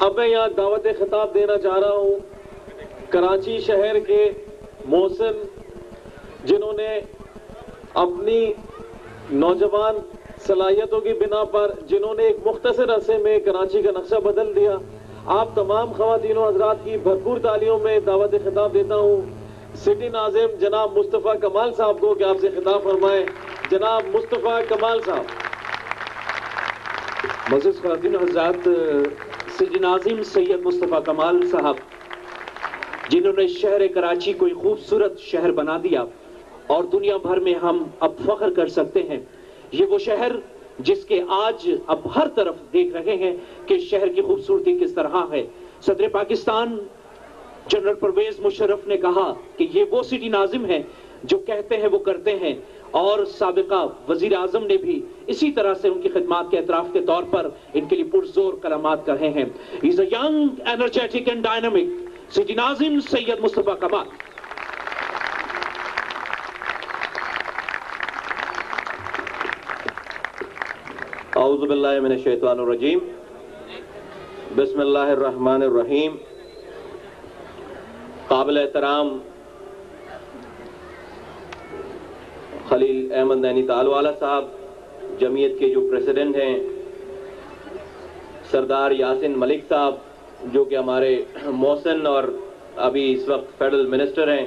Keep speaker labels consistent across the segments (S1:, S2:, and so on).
S1: اب میں یہاں دعوت خطاب دینا چاہ رہا ہوں کراچی شہر کے محسن جنہوں نے اپنی نوجوان صلاحیتوں کی بنا پر جنہوں نے ایک مختصر عرصے میں کراچی کا نقشہ بدل دیا. آپ تمام خواتین و حضرات کی بھرپور تالیوں میں دعوت خطاب دیتا ہوں سٹی ناظم جناب مصطفیٰ کمال صاحب کو کہ آپ سے خطاب فرمائیں. جناب مصطفیٰ کمال صاحب.
S2: معزز خواتین و حضرات، سٹی ناظم سید مصطفیٰ کمال صاحب جنہوں نے شہر کراچی کو ایک خوبصورت شہر بنا دیا اور دنیا بھر میں ہم اب فخر کر سکتے ہیں. یہ وہ شہر جس کے آج اب ہر طرف دیکھ رہے ہیں کہ شہر کی خوبصورتی کس طرح ہے. صدر پاکستان جنرل پرویز مشرف نے کہا کہ یہ وہ سٹی ناظم ہیں جو کہتے ہیں وہ کرتے ہیں، اور سابقہ وزیر اعظم نے بھی اسی طرح سے ان کی خدمات کے اعتراف کے طور پر ان کے لیے پرزور کلمات کر رہے ہیں. He is a young, energetic and dynamic city ناظم سید مصطفیٰ کمال.
S3: اعوذ باللہ من الشیطان الرجیم. بسم اللہ الرحمن الرحیم. قابل احترام خلیل احمد نینی تال والا صاحب، جمعیت کے جو پریزیڈنٹ ہیں سردار یاسین ملک صاحب جو کہ ہمارے محسن اور ابھی اس وقت فیڈرل منسٹر ہیں،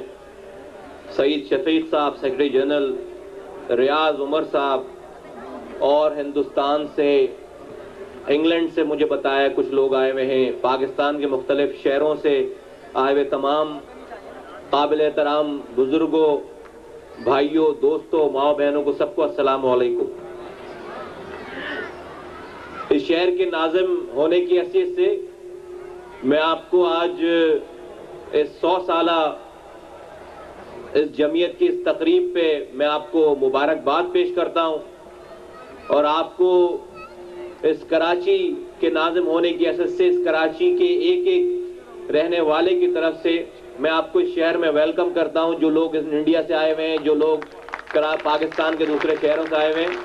S3: سعید شفیق صاحب سیکرٹری جنرل، ریاض عمر صاحب، اور ہندوستان سے انگلینڈ سے مجھے بتایا کچھ لوگ آئے ہوئے ہیں، پاکستان کے مختلف شہروں سے آئے ہوئے تمام قابل احترام بزرگوں، بھائیوں، دوستوں، ماؤں بہنوں کو سب کو السلام علیکم. اس شہر کے ناظم ہونے کی حیثیت سے میں آپ کو آج اس 100 سالہ اس جمعیت کی اس تقریب پہ میں آپ کو مبارکباد پیش کرتا ہوں، اور آپ کو اس کراچی کے ناظم ہونے کی حیثیت سے اس کراچی کے ایک ایک رہنے والے کی طرف سے میں آپ کو اس شہر میں ویلکم کرتا ہوں. جو لوگ انڈیا سے آئے ہوئے ہیں، جو لوگ پاکستان کے دوسرے شہروں سے آئے ہوئے ہیں،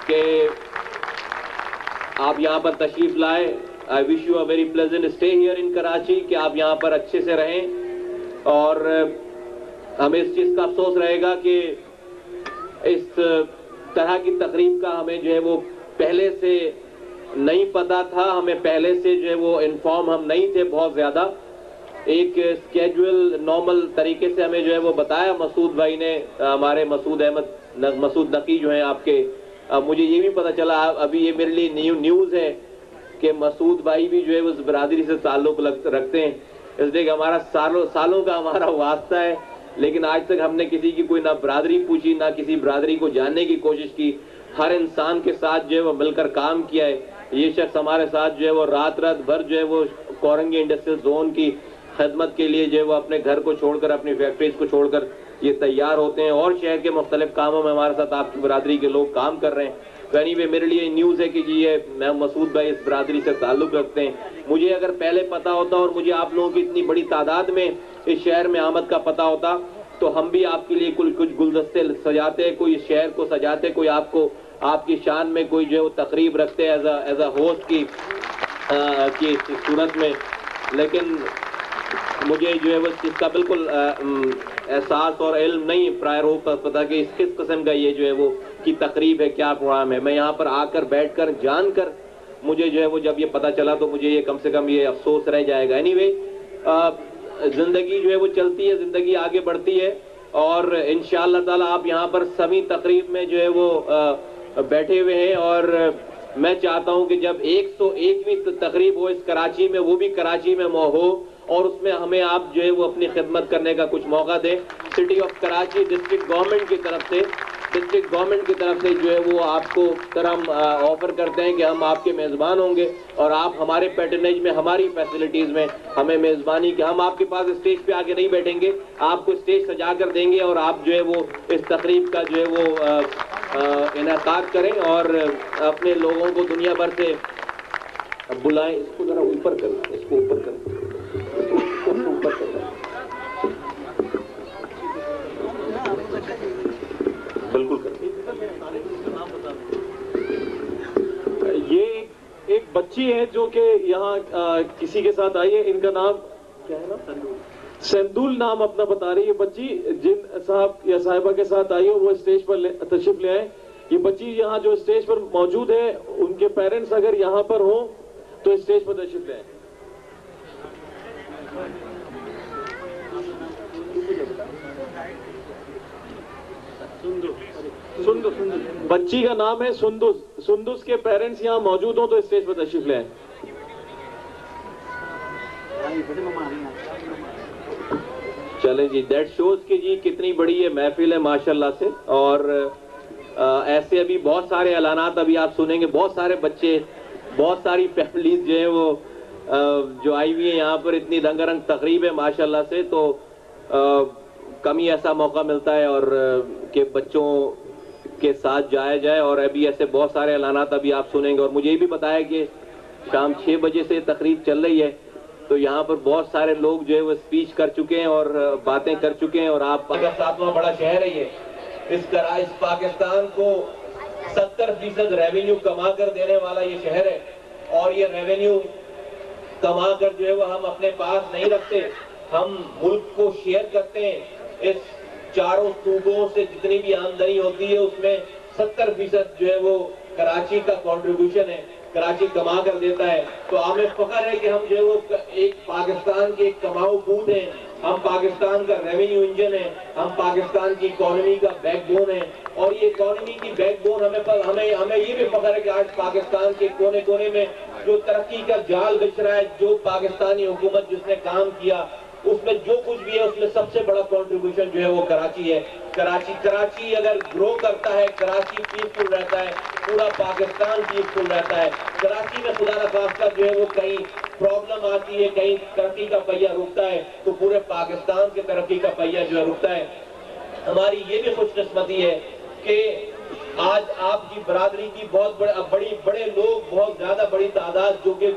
S3: کہ آپ یہاں پر تشریف لائے. I wish you a very pleasant stay here in Karachi, کہ آپ یہاں پر اچھے سے رہیں. اور ہمیں اس چیز کا افسوس رہے گا کہ اس طرح کی تقریب کا ہمیں جو ہے وہ پہلے سے نہیں پتا تھا، ہمیں پہلے سے جو ہے وہ انفارم ہم نہیں تھے بہت زیادہ. ایک اسکیجول نارمل طریقے سے ہمیں جو ہے وہ بتایا مسعود بھائی نے، ہمارے مسعود نقی جو ہیں آپ کے. مجھے یہ بھی پتا چلا ابھی، یہ میرے لیے نیوز ہے کہ مسعود بھائی بھی جو ہے اس برادری سے تعلق رکھتے ہیں، اس لیے کہ ہمارا سالوں کا ہمارا واسطہ ہے، لیکن آج تک ہم نے کسی کی کوئی نہ برادری پوچھی، نہ کسی برادری کو جاننے کی کوشش کی. ہر انسان کے ساتھ جو ہے وہ مل کر کام کیا ہے. یہ شخص ہمارے ساتھ جو ہے وہ رات بھر جو ہے وہ کورنگی انڈسٹریل زون کی خدمت کے لیے جو ہے وہ اپنے گھر کو چھوڑ کر، اپنی فیکٹریز کو چھوڑ کر یہ تیار ہوتے ہیں، اور شہر کے مختلف کاموں میں ہمارے ساتھ آپ کی برادری کے لوگ کام کر رہے ہیں. تو میرے لیے نیوز ہے کہ یہ مسعود بھائی اس برادری سے تعلق رکھتے ہیں. مجھے اگر پہلے پتا ہوتا اور مجھے آپ لوگوں کی اتنی بڑی تعداد میں اس شہر میں آمد کا پتا ہوتا تو ہم بھی آپ کے لیے کچھ گلدستے سجاتے، کوئی اس شہر کو سجاتے، کوئی آپ کو آپ کی شان میں کوئی جو ہے وہ تقریب رکھتے ایز اے ہوسٹ کی صورت میں. لیکن مجھے جو ہے وہ اس چیز کا بالکل احساس اور علم نہیں پرائر ہو پتا کہ اس کس قسم کا یہ جو ہے وہ کی تقریب ہے، کیا پروگرام ہے. میں یہاں پر آ کر بیٹھ کر جان کر مجھے جو ہے وہ جب یہ پتا چلا تو مجھے یہ کم سے کم یہ افسوس رہ جائے گا. اینی وے، زندگی جو ہے وہ چلتی ہے، زندگی آگے بڑھتی ہے، اور انشاءاللہ تعالیٰ آپ یہاں پر سبھی تقریب میں جو ہے وہ بیٹھے ہوئے ہیں، اور میں چاہتا ہوں کہ جب 101ویں تقریب ہو اس کراچی میں، وہ بھی کراچی میں ہو، اور اس میں ہمیں آپ جو ہے وہ اپنی خدمت کرنے کا کچھ موقع دیں. City of Karachi district government کی طرف سے جو ہے وہ آپ کو ہم آفر کرتے ہیں کہ ہم آپ کے میزبان ہوں گے، اور آپ ہمارے پیٹرنیج میں، ہماری فیسلٹیز میں ہمیں میزبانی کہ ہم آپ کے پاس اسٹیج پہ آگے نہیں بیٹھیں گے، آپ کو اسٹیج سجا کر دیں گے، اور آپ جو ہے وہ اس تقریب کا جو ہے وہ انعقاد کریں، اور اپنے لوگوں کو دنیا بھر سے بلائیں. اس کو ذرا اوپر کریں، اس کو اوپر کریں، بالکل کریں.
S1: یہ ایک بچی ہے جو کہ یہاں کسی کے ساتھ آئی ہے. ان کا نام کیا ہے؟ نا سندول نام اپنا بتا رہی ہے بچی. جن صاحب یا صاحبہ کے ساتھ آئی ہو وہ اسٹیج پر تشریف لے آئے. یہ بچی یہاں جو اسٹیج پر موجود ہے ان کے پیرنٹس اگر یہاں پر ہوں تو اسٹیج پر تشریف لے آئیں. بچی کا نام ہے سندس. سندس کے پیرنٹس یہاں موجود ہوں تو اسٹیج پر تشریف لے آئیں.
S3: چلیں جی, دیٹ شوز کہ جی کتنی بڑی یہ محفل ہے ماشاءاللہ سے. اور ایسے ابھی بہت سارے اعلانات ابھی آپ سنیں گے. بہت سارے بچے, بہت ساری فیملیز جو ہیں وہ جو آئی ہوئی ہیں یہاں پر. اتنی رنگ رنگ تقریب ہے ماشاءاللہ سے. تو کم ہی ایسا موقع ملتا ہے اور کہ بچوں کے ساتھ جایا جائے. اور ابھی ایسے بہت سارے اعلانات ابھی آپ سنیں گے. اور مجھے یہ بھی بتایا کہ شام 6 بجے سے تقریب چل رہی ہے تو یہاں پر بہت سارے لوگ جو ہے وہ اسپیچ کر چکے ہیں اور باتیں کر چکے ہیں. اور آپ کا 7واں بڑا شہر ہے یہ. اس پاکستان کو 70% ریونیو کما کر دینے والا یہ شہر ہے. اور یہ ریونیو کما کر جو ہے وہ ہم اپنے پاس نہیں رکھتے, ہم ملک کو شیئر کرتے ہیں. اس چاروں صوبوں سے جتنی بھی آمدنی ہوتی ہے اس میں 70% جو ہے وہ کراچی کا کنٹریبیوشن ہے, کراچی کما کر دیتا ہے. تو ہمیں فخر ہے کہ ہم جو ہے وہ ایک پاکستان کے ایک کماؤ پود ہیں, ہم پاکستان کا ریونیو انجن ہے, ہم پاکستان کی اکانومی کا بیک بون ہے. اور یہ اکانومی کی بیک بون ہمیں یہ بھی فخر ہے کہ آج پاکستان کے کونے کونے میں جو ترقی کا جال بچھ رہا ہے, جو پاکستانی حکومت جس نے کام کیا اس میں جو کچھ بھی ہے اس میں سب سے بڑا کنٹریبیوشن جو ہے وہ کراچی ہے. کراچی اگر گرو کرتا ہے, کراچی پیسفل رہتا ہے, پورا پاکستان پیسفل رہتا ہے. کراچی میں خدا نخواستہ جو ہے وہ کہیں پرابلم آتی ہے, کہیں ترقی کا پہیہ رکتا ہے تو پورے پاکستان کے ترقی کا پہیہ جو ہے رکتا ہے. ہماری یہ بھی خوش قسمتی ہے کہ آج آپ کی برادری کی بہت بڑے لوگ, بہت زیادہ بڑی تعداد, جو کہ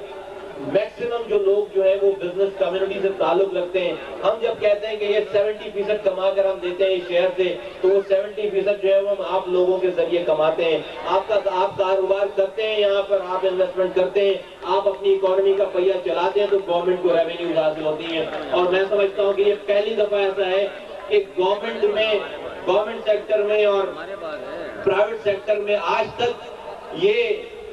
S3: میکسیمم جو لوگ جو ہے وہ بزنس کمیونٹی سے تعلق رکھتے ہیں. ہم جب کہتے ہیں کہ یہ 70% کما کر ہم دیتے ہیں اس شہر سے تو وہ 70% جو ہے وہ ہم آپ لوگوں کے ذریعے کماتے ہیں. آپ کاروبار کرتے ہیں, یہاں پر آپ انویسٹمنٹ کرتے ہیں, آپ اپنی اکانومی کا پہیہ چلاتے ہیں تو گورنمنٹ کو ریونیوز حاصل ہوتی ہیں. اور میں سمجھتا ہوں کہ یہ پہلی دفعہ ایسا ہے کہ گورنمنٹ سیکٹر میں اور پرائیویٹ سیکٹر میں آج تک یہ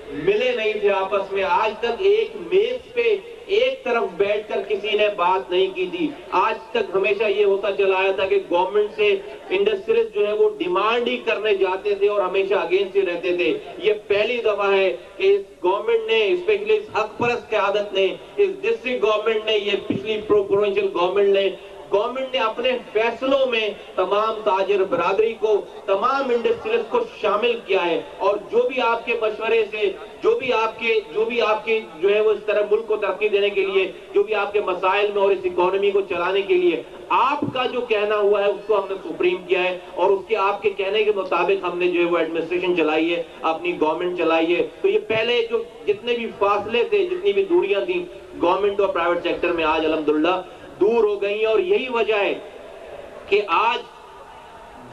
S3: ملے نہیں تھے آپس میں. آج تک ایک میز پہ ایک طرف بیٹھ کر کسی نے بات نہیں کی تھی. آج تک ہمیشہ یہ ہوتا چلا آیا تھا کہ گورنمنٹ سے انڈسٹریز جو ہے وہ ڈیمانڈ ہی کرنے جاتے تھے اور ہمیشہ اگینسٹ ہی رہتے تھے. یہ پہلی دفعہ ہے کہ اس گورنمنٹ نے, اسپیشلی اس حق پرست قیادت نے, اس ڈسٹرکٹ گورنمنٹ نے, یہ پچھلی پروونشل گورنمنٹ نے اپنے فیصلوں میں تمام تاجر برادری کو, تمام انڈسٹریز کو شامل کیا ہے. اور جو بھی آپ کے مشورے سے, جو بھی آپ کے جو ہے وہ اس طرح ملک کو ترقی دینے کے لیے, جو بھی آپ کے مسائل میں اور اس اکانومی کو چلانے کے لیے آپ کا جو کہنا ہوا ہے اس کو ہم نے سپریم کیا ہے. اور اس کے آپ کے کہنے کے مطابق ہم نے جو ہے وہ ایڈمنسٹریشن چلائی ہے, اپنی گورنمنٹ چلائی ہے. تو یہ پہلے جو جتنے بھی فاصلے تھے, جتنی بھی دوریاں تھیں گورنمنٹ اور پرائیویٹ سیکٹر میں, آج الحمدللہ دور ہو گئی ہیں. اور یہی وجہ ہے کہ آج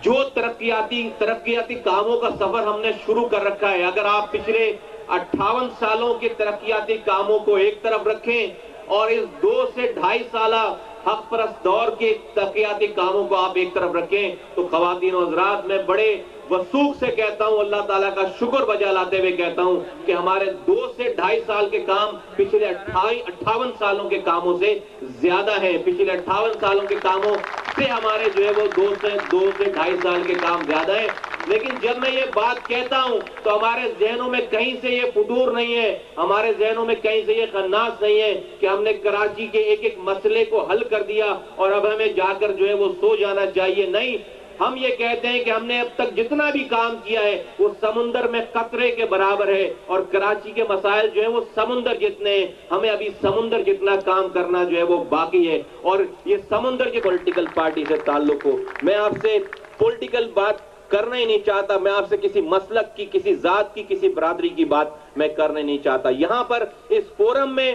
S3: جو ترقیاتی کاموں کا سفر ہم نے شروع کر رکھا ہے, اگر آپ پچھلے 58 سالوں کے ترقیاتی کاموں کو ایک طرف رکھیں اور اس 2 سے 2.5 سالہ حق پرست دور کے ترقیاتی کاموں کو آپ ایک طرف رکھیں تو خواتین و حضرات, میں بڑے وثوق سے کہتا ہوں, اللہ تعالیٰ کا شکر بجا لاتے ہوئے کہتا ہوں کہ ہمارے 2 سے 2.5 سال کے کام پچھلے 58 سالوں کے کاموں سے زیادہ ہیں. پچھلے 58 سالوں کے کاموں سے ہمارے جو ہے وہ 2 سے 2.5 سال کے کام زیادہ ہیں. لیکن جب میں یہ بات کہتا ہوں تو ہمارے ذہنوں میں کہیں سے یہ فطور نہیں ہے, ہمارے ذہنوں میں کہیں سے یہ خناس نہیں ہے کہ ہم نے کراچی کے ایک مسئلے کو حل کر دیا اور اب ہمیں جا کر جو ہے وہ سو جانا چاہیے. نہیں, ہم یہ کہتے ہیں کہ ہم نے اب تک جتنا بھی کام کیا ہے وہ سمندر میں قطرے کے برابر ہے. اور کراچی کے مسائل جو ہیں وہ سمندر جتنے ہیں, ہمیں ابھی سمندر جتنا کام کرنا جو ہے وہ باقی ہے. اور یہ سمندر کے پولیٹیکل پارٹی سے تعلق ہو, میں آپ سے پولیٹیکل بات کرنا ہی نہیں چاہتا. میں آپ سے کسی مسلک کی, کسی ذات کی, کسی برادری کی بات میں کرنا نہیں چاہتا. یہاں پر اس فورم میں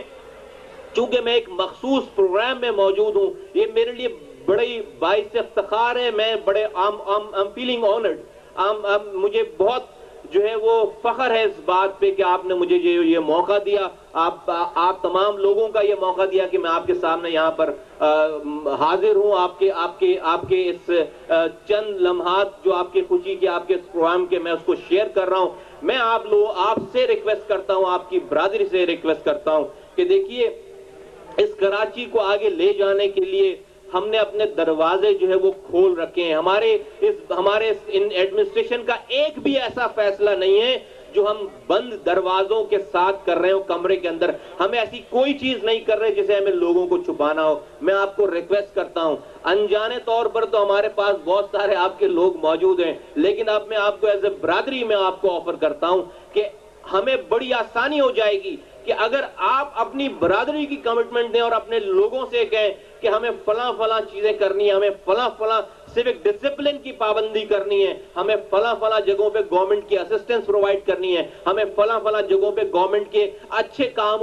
S3: چونکہ میں ایک مخصوص پروگرام میں موجود ہوں, یہ میرے لیے بڑی باعث افتخار ہے. میں بڑے I'm feeling honored. مجھے بہت جو ہے وہ فخر ہے اس بات پہ کہ آپ نے مجھے یہ موقع دیا، آپ تمام لوگوں کا یہ موقع دیا کہ میں آپ کے سامنے یہاں پر حاضر ہوں، آپ کے اس چند لمحات جو آپ کی خوشی کے، آپ کے اس پروگرام کے، میں اس کو شیئر کر رہا ہوں۔ میں آپ سے ریکویسٹ کرتا ہوں، آپ کی برادری سے ریکویسٹ کرتا ہوں کہ دیکھیے اس کراچی کو آگے لے جانے کے لیے ہم نے اپنے دروازے جو ہے وہ کھول رکھے ہیں۔ ہمارے ایڈمنسٹریشن کا ایک بھی ایسا فیصلہ نہیں ہے جو ہم بند دروازوں کے ساتھ کر رہے ہوں کمرے کے اندر۔ ہم ایسی کوئی چیز نہیں کر رہے جسے ہمیں لوگوں کو چھپانا ہو۔ میں آپ کو ریکویسٹ کرتا ہوں، انجانے طور پر تو ہمارے پاس بہت سارے آپ کے لوگ موجود ہیں، لیکن اب میں آپ کو ایز اے برادری میں آپ کو آفر کرتا ہوں کہ ہمیں بڑی آسانی ہو جائے گی کہ اگر آپ اپنی برادری کی کمٹمنٹ دیں اور اپنے لوگوں سے کہیں کہ ہمیں فلاں چیزیں کرنی ہے، ہمیں فلاں سیوک ڈسپلن کی پابندی کرنی ہے، ہمیں فلاں جگہوں پہ گورنمنٹ کی اسسٹنس پرووائڈ کرنی ہے، ہمیں فلاں جگہوں پہ گورنمنٹ کے اچھے کام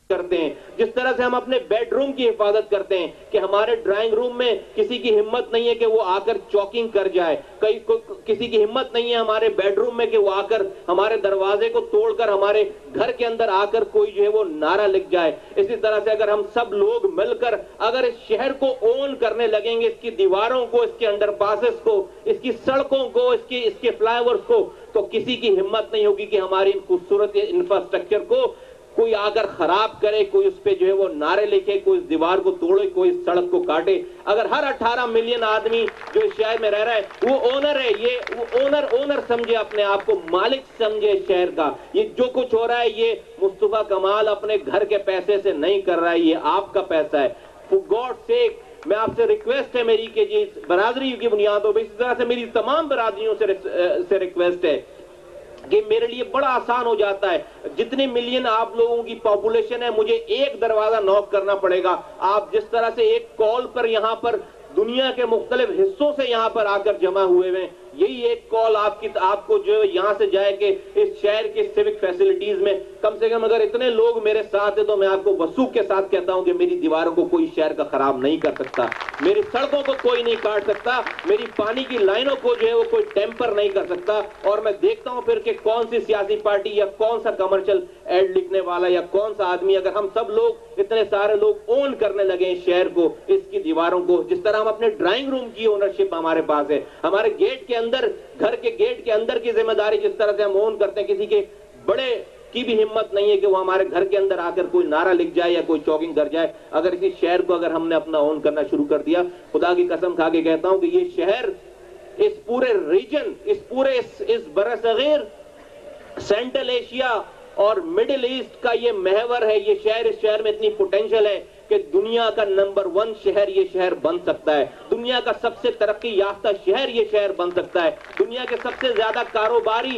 S3: کرتے ہیں، جس طرح سے ہم اپنے بیڈ روم کی حفاظت کرتے ہیں کہ ہمارے ڈرائنگ روم میں کسی کی ہمت نہیں ہے کہ وہ آ کر چوکنگ کر جائے، کسی کی ہمت نہیں ہے ہمارے بیڈ روم میں کہ وہ آ کر ہمارے دروازے کو توڑ کر ہمارے گھر کے اندر آ کر کوئی جو ہے وہ نعرہ لکھ جائے۔ اسی طرح سے اگر ہم سب لوگ مل کر اگر اس شہر کو اون کرنے لگیں گے، اس کی دیواروں کو، اس کے انڈر پاسز کو، اس کی سڑکوں کو، اس کے فلائی اوورز کو، تو کسی کی ہمت نہیں ہوگی کہ ہماری ان خوبصورت انفراسٹرکچر کو کوئی آ کر خراب کرے، کوئی اس پہ جو ہے وہ نعرے لکھے، کوئی اس دیوار کو توڑے، کوئی اس سڑک کو کاٹے۔ اگر ہر 18 ملین آدمی جو اس شہر میں رہ رہا ہے وہ اونر ہے، وہ اونر سمجھے اپنے آپ کو، مالک سمجھے شہر کا۔ یہ جو کچھ ہو رہا ہے یہ مصطفیٰ کمال اپنے گھر کے پیسے سے نہیں کر رہا ہے، یہ آپ کا پیسہ ہے۔ فار گاڈ سیک میں آپ سے ریکویسٹ ہے میری کہ جی برادری کی بنیادوں پہ، اسی طرح سے میری تمام برادریوں سے ریکویسٹ ہے کہ میرے لیے بڑا آسان ہو جاتا ہے، جتنے ملین آپ لوگوں کی پاپولیشن ہے، مجھے ایک دروازہ نوک کرنا پڑے گا۔ آپ جس طرح سے ایک کال پر یہاں پر دنیا کے مختلف حصوں سے یہاں پر آ کر جمع ہوئے ہیں، یہی ایک کال آپ کو جو یہاں سے جائے کہ اس شہر کے سیوک فیسلٹیز میں کم سے کم اگر اتنے لوگ میرے ساتھ ہیں تو میں آپ کو وثوق کے ساتھ کہتا ہوں کہ میری دیواروں کو کوئی شہر کا خراب نہیں کر سکتا، میری سڑکوں کو کوئی نہیں کاٹ سکتا، میری پانی کی لائنوں کو جو ہے وہ کوئی ٹیمپر نہیں کر سکتا۔ اور میں دیکھتا ہوں پھر کہ کون سی سیاسی پارٹی یا کون سا کمرشل ایڈ لکھنے والا یا کون سا آدمی، اگر ہم سب لوگ اتنے سارے لوگ اون کرنے لگے اس شہر کو، اس کی دیواروں کو، جس طرح ہم اپنے ڈرائنگ روم کی اونرشپ ہمارے پاس ہے، ہمارے گیٹ کے اندر، گھر کے گیٹ کے اندر کی ذمہ داری جس طرح سے ہم اون کرتے ہیں، کسی کے بڑے کی بھی ہمت نہیں ہے کہ وہ ہمارے گھر کے اندر آ کر کوئی نعرہ لکھ جائے یا کوئی چوکنگ کر جائے۔ اگر اسی شہر کو اگر ہم نے اپنا اون کرنا شروع کر دیا، خدا کی قسم کھا کے کہتا ہوں کہ یہ شہر اس پورے ریجن، اس برصغیر، سینٹرل ایشیا اور مڈل ایسٹ کا یہ محور ہے۔ یہ شہر، اس شہر میں اتنی پوٹینشل ہے کہ دنیا کا نمبر 1 شہر یہ شہر بن سکتا ہے، دنیا کا سب سے ترقی یافتہ شہر یہ شہر بن سکتا ہے، دنیا کے سب سے زیادہ کاروباری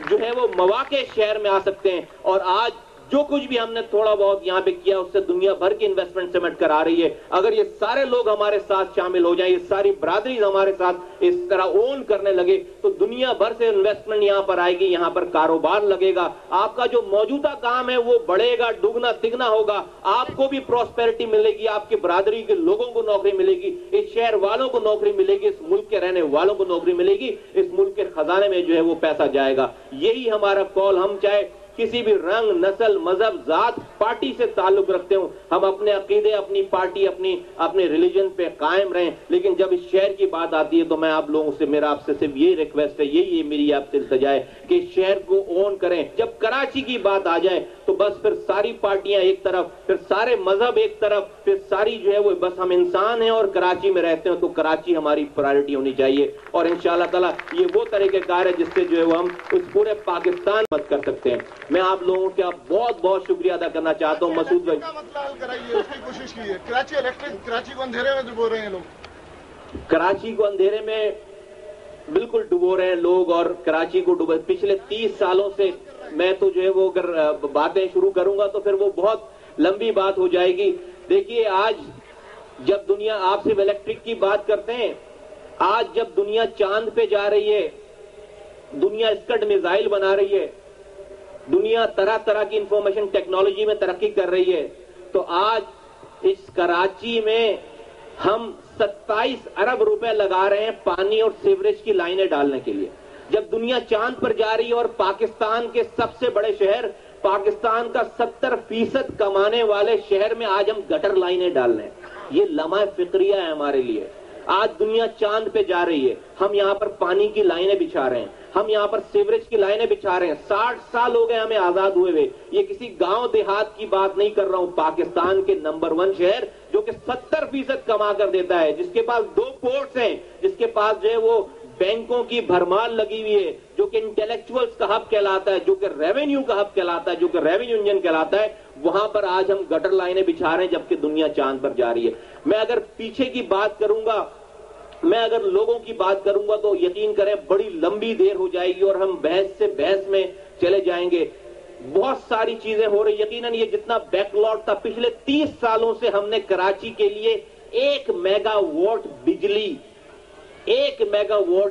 S3: جو ہے وہ مواقع شہر میں آ سکتے ہیں۔ اور آج جو کچھ بھی ہم نے تھوڑا بہت یہاں پہ کیا اس سے دنیا بھر کی انویسٹمنٹ سمیٹ کر آ رہی ہے۔ اگر یہ سارے لوگ ہمارے ساتھ شامل ہو جائیں، یہ ساری برادری ہمارے ساتھ اس طرح اون کرنے لگے تو دنیا بھر سے انویسٹمنٹ یہاں پر آئے گی، یہاں پر کاروبار لگے گا، آپ کا جو موجودہ کام ہے وہ بڑھے گا، دگنا تگنا ہوگا، آپ کو بھی پراسپیرٹی ملے گی، آپ کی برادری کے لوگوں کو نوکری ملے گی، اس شہر والوں کو نوکری ملے گی، اس ملک کے رہنے والوں کو نوکری ملے گی، اس ملک کے خزانے میں جو ہے وہ پیسہ جائے گا۔ یہی ہمارا کال، ہم چاہے کسی بھی رنگ، نسل، مذہب، ذات، پارٹی سے تعلق رکھتے ہوں، ہم اپنے عقیدے، اپنی پارٹی، اپنے ریلیجن پہ قائم رہیں، لیکن جب اس شہر کی بات آتی ہے تو میں آپ لوگوں سے، میرا آپ سے صرف یہی ریکویسٹ ہے، یہی میری آپ سے التجا ہے کہ اس شہر کو اون کریں۔ جب کراچی کی بات آ جائے تو بس پھر ساری پارٹیاں ایک طرف، پھر سارے مذہب ایک طرف، پھر ساری جو ہے وہ بس ہم انسان ہیں اور کراچی میں رہتے ہیں، تو کراچی ہماری پرائرٹی ہونی چاہیے۔ اور انشاءاللہ تعالیٰ یہ وہ طریقہ کار ہے جس سے جو ہے وہ ہم اس پورے پاکستان مدد کر سکتے ہیں۔ میں آپ لوگوں کا بہت بہت شکریہ ادا کرنا چاہتا ہوں۔ مسعود بھائی
S4: مسئلہ حل کرائیے، اس کی کوشش کیجیے۔ کراچی الیکٹرک، کراچی کو اندھیرے میں ڈبو رہے ہیں لوگ،
S3: کراچی کو اندھیرے میں بالکل ڈبو رہے ہیں لوگ، اور کراچی کو ڈبو پچھلے 30 سالوں سے، میں تو جو ہے وہ اگر باتیں شروع کروں گا تو پھر وہ بہت لمبی بات ہو جائے گی۔ دیکھیے آج جب دنیا، آپ صرف الیکٹرک کی بات کرتے ہیں، آج جب دنیا چاند پہ جا رہی ہے، دنیا اسکڈ میزائل بنا رہی ہے، دنیا طرح طرح کی انفارمیشن ٹیکنالوجی میں ترقی کر رہی ہے، تو آج اس کراچی میں ہم 27 ارب روپے لگا رہے ہیں پانی اور سیوریج کی لائنیں ڈالنے کے لیے. جب دنیا چاند پر جا رہی ہے اور پاکستان کے سب سے بڑے شہر, پاکستان کا 70% کمانے والے شہر میں آج ہم گٹر لائنیں ڈال رہے ہیں, یہ لمحہ فکریہ ہے ہمارے لیے. آج دنیا چاند پہ جا رہی ہے, ہم یہاں پر پانی کی لائنیں بچھا رہے ہیں, ہم یہاں پر سیوریج کی لائنیں بچھا رہے ہیں. 60 سال ہو گئے ہمیں آزاد ہوئے ہوئے. یہ کسی گاؤں دیہات کی بات نہیں کر رہا ہوں, پاکستان کے نمبر 1 شہر جو کہ 70% کما کر دیتا ہے, جس کے پاس 2 پورٹس ہیں, جس کے پاس جو ہے وہ بینکوں کی بھرمار لگی ہوئی ہے, جو کہ انٹلیکچوئلز کا ہب کہلاتا ہے, جو کہ ریونیو کا ہب کہلاتا ہے, جو کہ ریونیو انجن کہلاتا ہے, وہاں پر آج ہم گٹر لائنیں بچھا رہے ہیں جبکہ دنیا چاند پر جا رہی ہے. میں اگر پیچھے کی بات کروں گا, میں اگر لوگوں کی بات کروں گا تو یقین کریں بڑی لمبی دیر ہو جائے گی اور ہم بحث سے بحث میں چلے جائیں گے. بہت ساری چیزیں ہو رہی, یقیناً یہ جتنا بیک لاگ تھا پچھلے 30 سالوں سے ہم نے کراچی کے لیے 1 میگا واٹ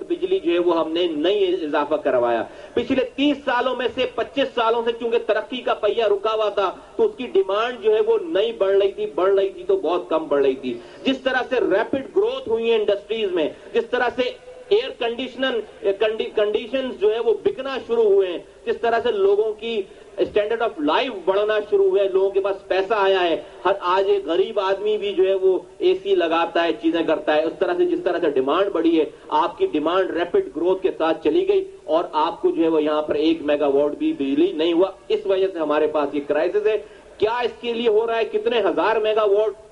S3: بجلی جو ہے وہ ہم نے نئی اضافہ کروایا. پچھلے 30 سالوں میں سے 25 سالوں سے چونکہ ترقی کا پہیہ رکا ہوا تھا تو اس کی ڈیمانڈ جو ہے وہ نہیں بڑھ رہی تھی تو بہت کم بڑھ رہی تھی. جس طرح سے ریپڈ گروتھ ہوئی ہے انڈسٹریز میں, جس طرح سے ایئر کنڈیشنز جو ہے وہ بکنا شروع ہوئے ہیں, جس طرح سے لوگوں کی اسٹینڈرڈ آف لائف بڑھنا شروع ہوا ہے, لوگوں کے پاس پیسہ آیا ہے, آج ایک غریب آدمی بھی جو ہے وہ اے سی لگاتا ہے, چیزیں کرتا ہے. اس طرح سے جس طرح سے ڈیمانڈ بڑھی ہے, آپ کی ڈیمانڈ ریپڈ گروتھ کے ساتھ چلی گئی اور آپ کو جو ہے وہ یہاں پر 1 میگا واٹ بھی بجلی نہیں ہوا. اس وجہ سے ہمارے پاس یہ کرائسس ہے. کیا اس کے لیے ہو رہا ہے, کتنے ہزار میگا واٹ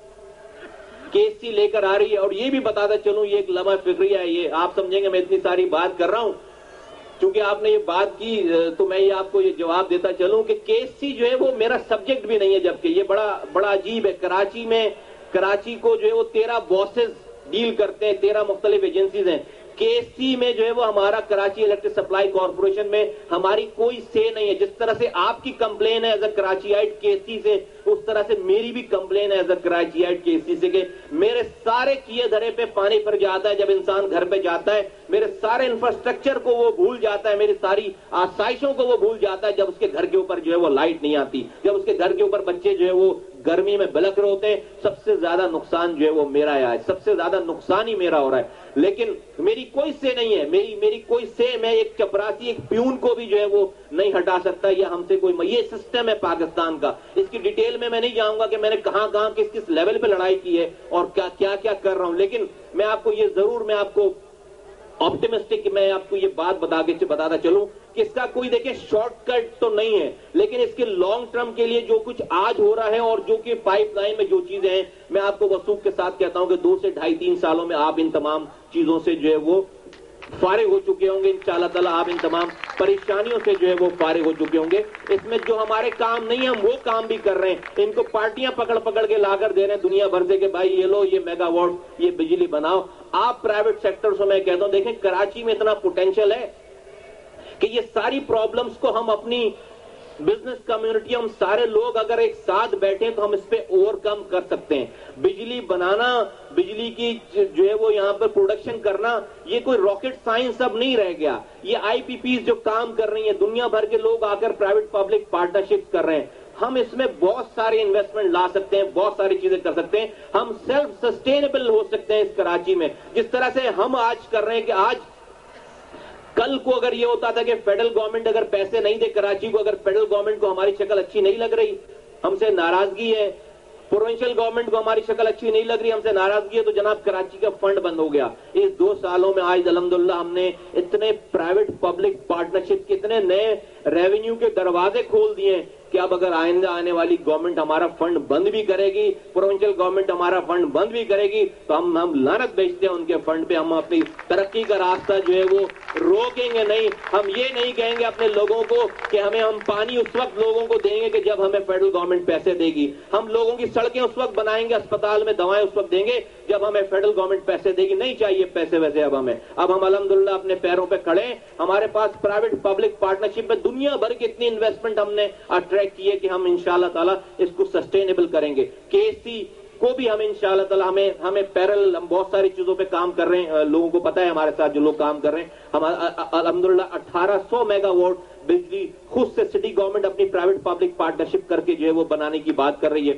S3: KSC لے کر آ رہی ہے. اور یہ بھی بتاتا چلوں, یہ ایک لمحہ فکریہ ہے, یہ آپ سمجھیں گے میں اتنی ساری بات کر رہا ہوں چونکہ آپ نے یہ بات کی تو میں یہ آپ کو یہ جواب دیتا چلوں کہ KSC جو ہے وہ میرا سبجیکٹ بھی نہیں ہے, جبکہ یہ بڑا عجیب ہے. کراچی کو جو ہے وہ 13 باسز ڈیل کرتے ہیں, 13 مختلف ایجنسیز ہیں. KSC میں جو ہے وہ ہمارا کراچی الیکٹرک سپلائی کارپوریشن میں ہماری کوئی سے نہیں ہے. جس طرح سے آپ کی کمپلین ہے ایز اے کراچی آئٹ KSC سے, اس طرح سے میری بھی کمپلین ہے ایز اے کراچی آئٹ KSC سے کہ میرے سارے کیے دھرے پہ پانی پھر جاتا ہے. جب انسان گھر پہ جاتا ہے میرے سارے انفراسٹرکچر کو وہ بھول جاتا ہے, میری ساری آسائشوں کو وہ بھول جاتا ہے جب اس کے گھر کے اوپر جو ہے وہ لائٹ نہیں آتی, جب اس کے گھر کے اوپر بچے جو ہے وہ گرمی میں بلک رہے ہوتے ہیں. سب سے زیادہ نقصان جو ہے وہ میرا ہے, سب سے زیادہ نقصان ہی میرا ہو رہا ہے. لیکن میری کوئی سے نہیں ہے, میری کوئی سے, میں ایک چپراسی ایک پیون کو بھی جو ہے وہ نہیں ہٹا سکتا, یا ہم سے کوئی, یہ سسٹم ہے پاکستان کا. اس کی ڈیٹیل میں نہیں جاؤں گا کہ میں نے کہاں کس لیول پہ لڑائی کی ہے اور کیا کر رہا ہوں. لیکن میں آپ کو یہ ضرور, میں آپ کو آپٹیمسٹک, میں آپ کو یہ بات بتاتا چلوں کہ اس کا کوئی دیکھیں شارٹ کٹ تو نہیں ہے, لیکن اس کے لانگ ٹرم کے لیے جو کچھ آج ہو رہا ہے اور جو کہ پائپ لائن میں جو چیزیں ہیں, میں آپ کو وثوق کے ساتھ کہتا ہوں کہ 2 سے 2.5-3 سالوں میں آپ ان تمام چیزوں سے جو ہے وہ فارغ ہو چکے ہوں گے. انشاءاللہ تعالیٰ آپ ان تمام پریشانیوں سے جو ہے وہ فارغ ہو چکے ہوں گے. اس میں جو ہمارے کام نہیں ہیں ہم وہ کام بھی کر رہے ہیں. ان کو پارٹیاں پکڑ کے لا کر دے رہے ہیں دنیا بھر سے کہ بھائی یہ لو, یہ میگا واٹ یہ بجلی بناؤ. آپ پرائیویٹ سیکٹر سے, میں کہتا ہوں دیکھیں کراچی میں اتنا پوٹینشیل ہے کہ یہ ساری پرابلمز کو ہم اپنی بزنس کمیونٹی, ہم سارے لوگ اگر ایک ساتھ بیٹھیں تو ہم اس پہ اوور کم کر سکتے ہیں. بجلی بنانا, بجلی کی جو ہے وہ یہاں پر پروڈکشن کرنا, یہ کوئی راکٹ سائنس اب نہیں رہ گیا. یہ IPPs جو کام کر رہی ہیں, دنیا بھر کے لوگ آ کر پرائیویٹ پبلک پارٹنرشپ کر رہے ہیں. ہم اس میں بہت سارے انویسٹمنٹ لا سکتے ہیں, بہت ساری چیزیں کر سکتے ہیں. ہم سیلف سسٹینیبل ہو سکتے ہیں اس کراچی میں, جس طرح سے ہم آج کر رہے ہیں. کہ آج کل کو اگر یہ ہوتا تھا کہ فیڈرل گورنمنٹ اگر پیسے نہیں دے کراچی کو, اگر فیڈرل گورنمنٹ کو ہماری شکل اچھی نہیں لگ رہی, ہم سے ناراضگی ہے, پروونشل گورنمنٹ کو ہماری شکل اچھی نہیں لگ رہی, ہم سے ناراضگی ہے, تو جناب کراچی کا فنڈ بند ہو گیا. اس 2 سالوں میں آج الحمدللہ ہم نے اتنے پرائیویٹ پبلک پارٹنرشپ کے اتنے نئے ریونیو کے دروازے کھول دیے کہ اب اگر آئندہ آنے والی گورنمنٹ ہمارا فنڈ بند بھی کرے گی, پروونشل گورنمنٹ ہمارا فنڈ بند بھی کرے گی, تو ہم لعنت بھیجتے ہیں ان کے فنڈ پہ. ہم اپنی ترقی کا راستہ جو ہے وہ روکیں گے نہیں. ہم یہ نہیں کہیں گے اپنے لوگوں کو کہ ہم پانی اس وقت لوگوں کو دیں گے کہ جب ہمیں فیڈرل گورنمنٹ پیسے دے گی. ہم لوگوں کی سڑکیں اس وقت بنائیں گے, اسپتال میں دوائیں اس وقت دیں گے جب ہمیں فیڈرل گورنمنٹ پیسے دے گی. نہیں چاہیے پیسے ویسے اب ہمیں. اب ہم الحمدللہ اپنے پیروں پہ کھڑے ہیں. ہمارے پاس پرائیویٹ پبلک پارٹنرشپ میں دنیا بھر کی اتنی انویسٹمنٹ ہم نے اٹریکٹ کی ہے کہ ہم انشاءاللہ تعالیٰ اس کو سسٹینیبل کریں گے. KSC کو بھی ہم انشاءاللہ تعالیٰ ہمیں پیرل, ہم بہت ساری چیزوں پہ کام کر رہے ہیں. لوگوں کو پتا ہے ہمارے ساتھ جو لوگ کام کر رہے ہیں, ہم الحمدللہ 1800 میگا واٹ بجلی خود سے سٹی گورنمنٹ اپنی پرائیویٹ پبلک پارٹنرشپ کر کے جو ہے وہ بنانے کی بات کر رہی ہے.